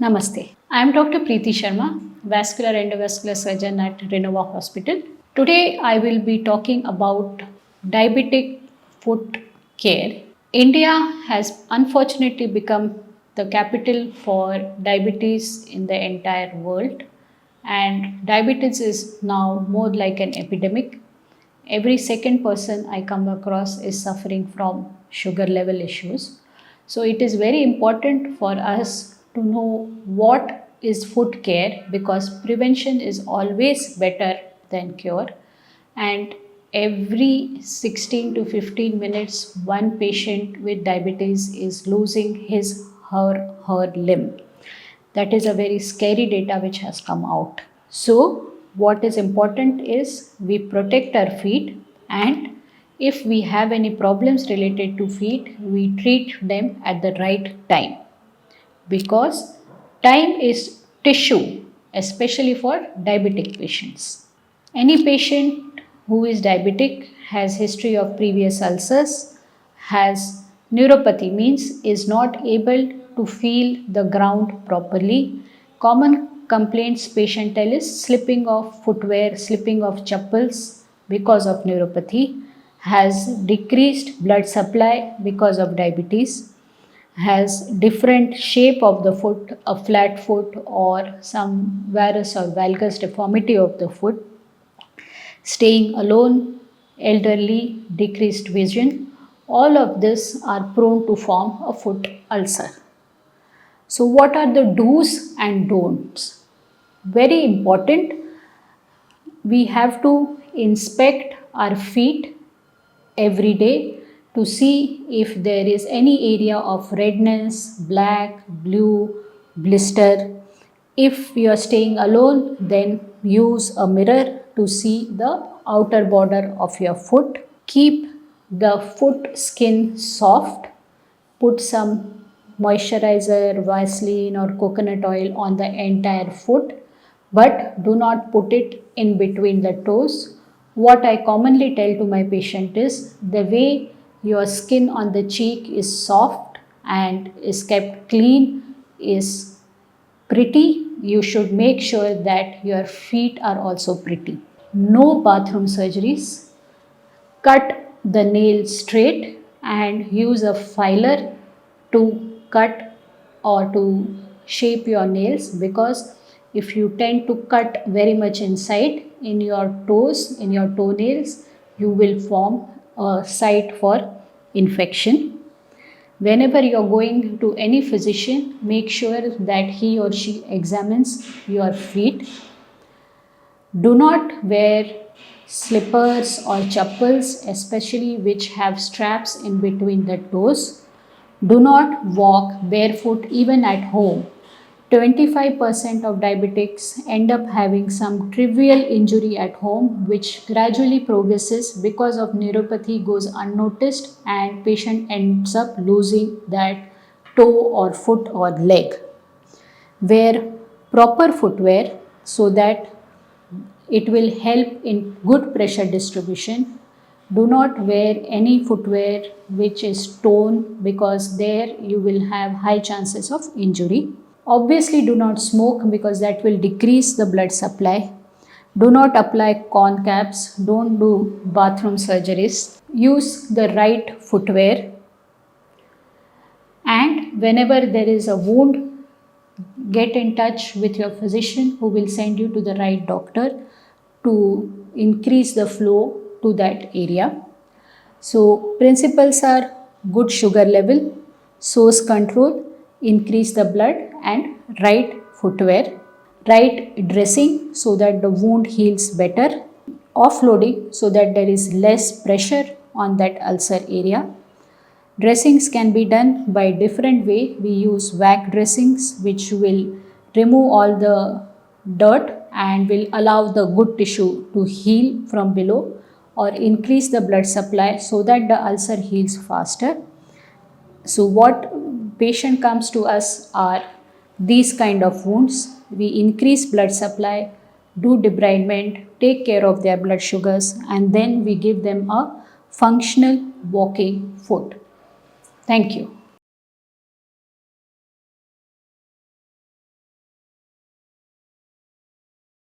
Namaste. I am Dr. Preeti Sharma, vascular endovascular surgeon at Renova Hospital. Today I will be talking about diabetic foot care. India has unfortunately become the capital for diabetes in the entire world, and diabetes is now more like an epidemic. Every second person I come across is suffering from sugar level issues. So it is very important for us to know what is foot care, because prevention is always better than cure. And every 16 to 15 minutes, one patient with diabetes is losing his her limb. That is a very scary data which has come out. So what is important is we protect our feet, and if we have any problems related to feet, we treat them at the right time, because time is tissue, especially for diabetic patients. Any patient who is diabetic has history of previous ulcers, has neuropathy, means is not able to feel the ground properly. Common complaints patient tell is slipping of footwear, slipping of chappals because of neuropathy, has decreased blood supply because of diabetes, has different shape of the foot, a flat foot or some varus or valgus deformity of the foot, staying alone, elderly, decreased vision, all of this are prone to form a foot ulcer. So what are the do's and don'ts? Very important, we have to inspect our feet every day to see if there is any area of redness, black, blue, blister. If you are staying alone, then use a mirror to see the outer border of your foot. Keep the foot skin soft. Put some moisturizer, Vaseline or coconut oil on the entire foot, but do not put it in between the toes. What I commonly tell to my patient is the way your skin on the cheek is soft and is kept clean, is pretty, you should make sure that your feet are also pretty. No bathroom surgeries. Cut the nail straight and use a filer to cut or to shape your nails, because if you tend to cut very much inside in your toes, in your toenails, you will form a site for infection. Whenever you are going to any physician, make sure that he or she examines your feet. Do not wear slippers or chappals, especially which have straps in between the toes. Do not walk barefoot even at home. 25% of diabetics end up having some trivial injury at home, which gradually progresses because of neuropathy, goes unnoticed, and patient ends up losing that toe or foot or leg. Wear proper footwear so that it will help in good pressure distribution. Do not wear any footwear which is torn, because there you will have high chances of injury. Obviously, do not smoke, because that will decrease the blood supply. Do not apply corn caps. Don't do bathroom surgeries. Use the right footwear. And whenever there is a wound, get in touch with your physician who will send you to the right doctor to increase the flow to that area. So principles are good sugar level, source control, increase the blood, and right footwear, right dressing so that the wound heals better, offloading so that there is less pressure on that ulcer area. Dressings can be done by different way. We use vac dressings which will remove all the dirt and will allow the good tissue to heal from below, or increase the blood supply so that the ulcer heals faster. So what patient comes to us are these kind of wounds. We increase blood supply, do debridement, take care of their blood sugars, and then we give them a functional walking foot. Thank you.